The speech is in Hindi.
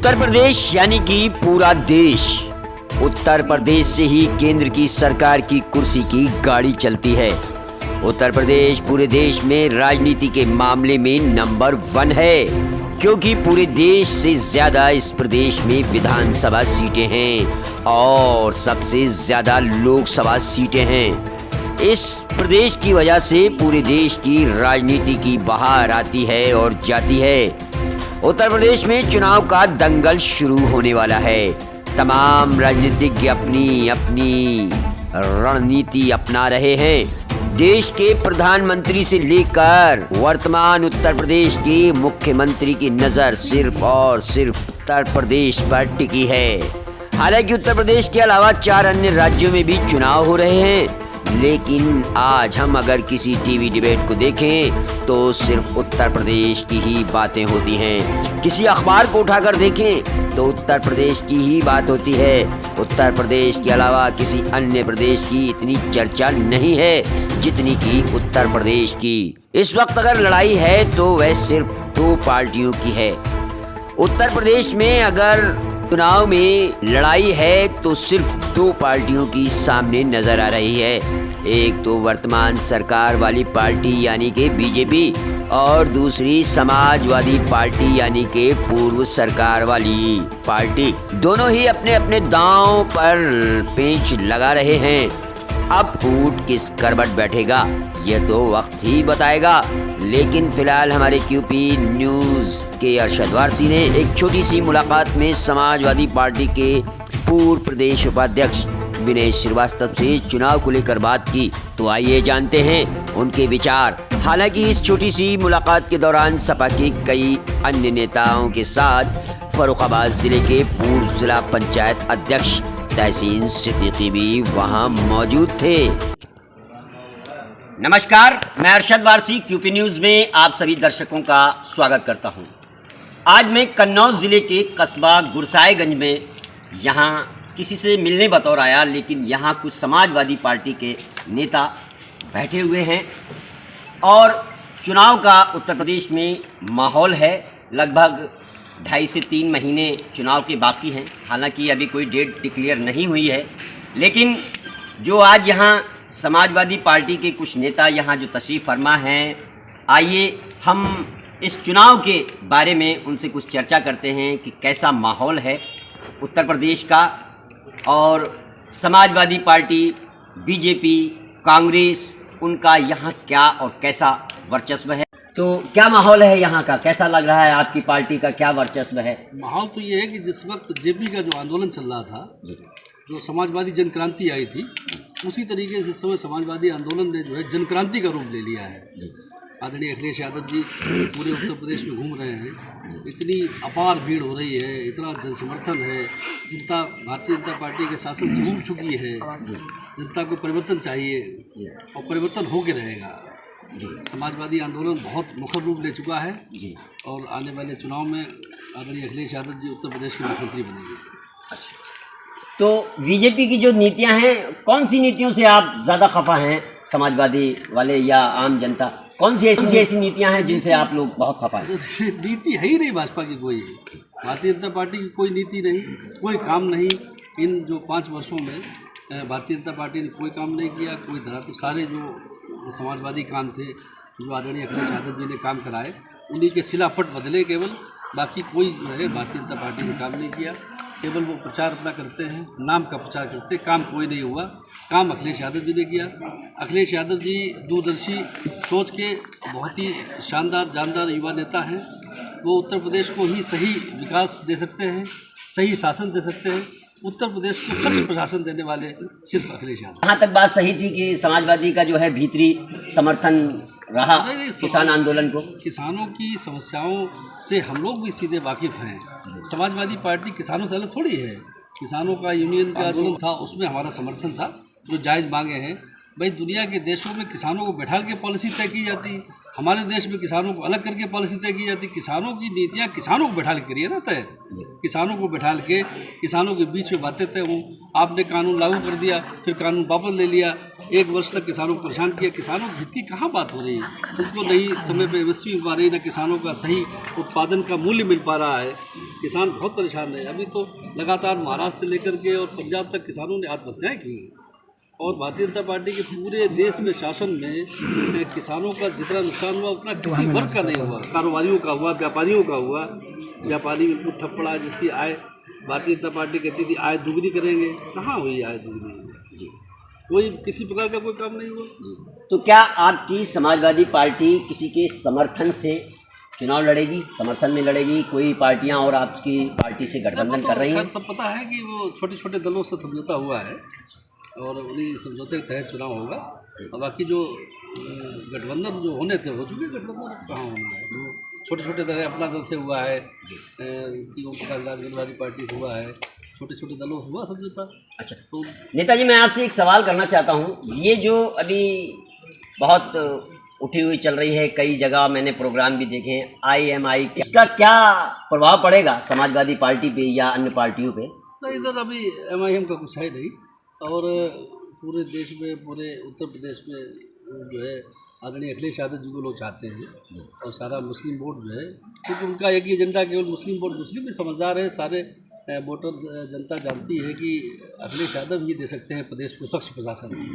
उत्तर प्रदेश यानी कि पूरा देश। उत्तर प्रदेश से ही केंद्र की सरकार की कुर्सी की गाड़ी चलती है। उत्तर प्रदेश पूरे देश में राजनीति के मामले में नंबर 1 है, क्योंकि पूरे देश से ज्यादा इस प्रदेश में विधानसभा सीटें हैं और सबसे ज्यादा लोकसभा सीटें हैं। इस प्रदेश की वजह से पूरे देश की राजनीति की बहार आती है और जाती है। उत्तर प्रदेश में चुनाव का दंगल शुरू होने वाला है। तमाम राजनीतिज्ञ अपनी अपनी रणनीति अपना रहे हैं। देश के प्रधानमंत्री से लेकर वर्तमान उत्तर प्रदेश के मुख्यमंत्री की नजर सिर्फ और सिर्फ उत्तर प्रदेश पर टिकी है। हालांकि उत्तर प्रदेश के अलावा 4 अन्य राज्यों में भी चुनाव हो रहे हैं, लेकिन आज हम अगर किसी टीवी डिबेट को देखें तो सिर्फ उत्तर प्रदेश की ही बातें होती हैं। किसी अखबार को उठाकर देखें तो उत्तर प्रदेश की ही बात होती है। उत्तर प्रदेश के अलावा किसी अन्य प्रदेश की इतनी चर्चा नहीं है जितनी की उत्तर प्रदेश की। इस वक्त अगर लड़ाई है तो वह सिर्फ 2 पार्टियों की है। उत्तर प्रदेश में अगर चुनाव में लड़ाई है तो सिर्फ 2 पार्टियों की सामने नजर आ रही है। एक तो वर्तमान सरकार वाली पार्टी यानी कि बीजेपी और दूसरी समाजवादी पार्टी यानी कि पूर्व सरकार वाली पार्टी। दोनों ही अपने अपने दांव पर पेंच लगा रहे हैं। अब ऊंट किस करवट बैठेगा यह तो वक्त ही बताएगा। लेकिन फिलहाल हमारे क्यूपी न्यूज के अरशद वारसी ने एक छोटी सी मुलाकात में समाजवादी पार्टी के पूर्व प्रदेश उपाध्यक्ष विनय श्रीवास्तव से चुनाव को लेकर बात की। तो आइए जानते हैं उनके विचार। हालांकि इस छोटी सी मुलाकात के दौरान सपा के कई अन्य नेताओं के साथ फर्रुखाबाद जिले के पूर्व जिला पंचायत अध्यक्ष तहसीन सिद्दीकी भी वहां मौजूद थे। नमस्कार, मैं अरशद वारसी क्यूपी न्यूज में आप सभी दर्शकों का स्वागत करता हूं। आज मैं कन्नौज जिले के कस्बा गुरसाएगंज में यहां किसी से मिलने बतौर आया, लेकिन यहाँ कुछ समाजवादी पार्टी के नेता बैठे हुए हैं और चुनाव का उत्तर प्रदेश में माहौल है। लगभग 2.5 से 3 महीने चुनाव के बाकी हैं। हालांकि अभी कोई डेट डिक्लेयर नहीं हुई है, लेकिन जो आज यहाँ समाजवादी पार्टी के कुछ नेता यहाँ जो तशरीफ़ फरमा हैं, आइए हम इस चुनाव के बारे में उनसे कुछ चर्चा करते हैं कि कैसा माहौल है उत्तर प्रदेश का और समाजवादी पार्टी, बीजेपी, कांग्रेस, उनका यहाँ क्या और कैसा वर्चस्व है। तो क्या माहौल है यहाँ का, कैसा लग रहा है, आपकी पार्टी का क्या वर्चस्व है? माहौल तो ये है कि जिस वक्त जेपी का जो आंदोलन चल रहा था, जो समाजवादी जनक्रांति आई थी, उसी तरीके से इस समय समाजवादी आंदोलन ने जो है जनक्रांति का रूप ले लिया है। आदरणीय अखिलेश यादव जी पूरे उत्तर प्रदेश में घूम रहे हैं। इतनी अपार भीड़ हो रही है, इतना जनसमर्थन है। जनता भारतीय जनता पार्टी के शासन से उब चुकी है। जनता को परिवर्तन चाहिए और परिवर्तन हो के रहेगा। समाजवादी आंदोलन बहुत मुखर रूप ले चुका है और आने वाले चुनाव में आदरणीय अखिलेश यादव जी उत्तर प्रदेश के मुख्यमंत्री बनेंगे। अच्छा, तो बीजेपी की जो नीतियां हैं, कौन सी नीतियों से आप ज़्यादा खफा हैं, समाजवादी वाले या आम जनता? कौन सी ऐसी नीतियां हैं जिनसे आप लोग बहुत खफा हैं? नीति है ही नहीं भाजपा की कोई। भारतीय जनता पार्टी की कोई नीति नहीं, कोई काम नहीं। इन जो 5 वर्षों में भारतीय जनता पार्टी ने कोई काम नहीं किया। कोई धरा तो सारे जो समाजवादी काम थे, जो आदरणीय अखिलेश यादव जी ने काम कराए, उन्हीं के शिलापट बदले केवल। बाकी कोई जो है भारतीय जनता पार्टी ने काम नहीं किया। केवल वो प्रचार अपना करते हैं, नाम का प्रचार करते हैं, काम कोई नहीं हुआ। काम अखिलेश यादव जी ने किया। अखिलेश यादव जी दूरदर्शी सोच के बहुत ही शानदार जानदार युवा नेता हैं। वो उत्तर प्रदेश को ही सही विकास दे सकते हैं, सही शासन दे सकते हैं। उत्तर प्रदेश को स्वच्छ प्रशासन देने वाले सिर्फ अखिलेश यादव। यहाँ तक बात सही थी कि समाजवादी का जो है भीतरी समर्थन रहा किसान आंदोलन को। किसानों की समस्याओं से हम लोग भी सीधे वाकिफ़ हैं। समाजवादी पार्टी किसानों से अलग थोड़ी है। किसानों का यूनियन का आंदोलन था, उसमें हमारा समर्थन था, जो जायज़ मांगे हैं। भाई दुनिया के देशों में किसानों को बैठा के पॉलिसी तय की जाती, हमारे देश में किसानों को अलग करके पॉलिसी तय की जाती। किसानों की नीतियाँ किसानों को बैठा के करिए ना तय। किसानों को बैठा के किसानों के बीच में बातें तय हों। आपने कानून लागू कर दिया, फिर कानून वापस ले लिया, 1 वर्ष तक किसानों को परेशान किया। किसानों के हित की कहाँ बात हो रही है? उनको नहीं समय पे एमएसपी मिल पा रही, ना किसानों का सही उत्पादन का मूल्य मिल पा रहा है। किसान बहुत परेशान है। अभी तो लगातार महाराष्ट्र से लेकर के और पंजाब तक किसानों ने आत्महत्याएँ की हैं। और भारतीय जनता पार्टी के पूरे देश में शासन में किसानों का जितना नुकसान हुआ उतना किसी वर्ग का नहीं हुआ। कारोबारियों का हुआ, व्यापारियों का हुआ। व्यापारी बिल्कुल ठप पड़ा, जिसकी आय भारतीय जनता पार्टी कहती थी आय दुगनी करेंगे, कहाँ हुई आय दुगनी जी? कोई किसी प्रकार का कोई काम नहीं हुआ। तो क्या आपकी समाजवादी पार्टी किसी के समर्थन से चुनाव लड़ेगी, समर्थन में लड़ेगी? कोई पार्टियां और आपकी पार्टी से गठबंधन कर रही हैं? सब पता है कि वो छोटे छोटे दलों से समझौता हुआ है और उन्हीं समझौते के तहत चुनाव होगा। और बाकी जो गठबंधन जो होने थे हो चुके। गठबंधन कहाँ होना है? वो छोटे छोटे दल, अपना दल से हुआ है कि ओम प्रकाश समाजवादी पार्टी से हुआ है, छोटे छोटे दलों से हुआ समझौता। अच्छा, तो नेताजी मैं आपसे एक सवाल करना चाहता हूँ। ये जो अभी बहुत उठी हुई चल रही है, कई जगह मैंने प्रोग्राम भी देखे हैं, IMI, इसका क्या प्रभाव पड़ेगा समाजवादी पार्टी पे या अन्य पार्टियों पे? तो इधर अभी MIM का कुछ है नहीं। और पूरे देश में, पूरे उत्तर प्रदेश में जो है आदरणीय अखिलेश यादव जी को लोग चाहते हैं। और सारा मुस्लिम वोट जो है, क्योंकि उनका एक ही एजेंडा केवल मुस्लिम वोट। मुस्लिम भी समझदार है, सारे वोटर जनता जानती है कि अखिलेश यादव ही दे सकते हैं प्रदेश को स्वच्छ प्रशासन।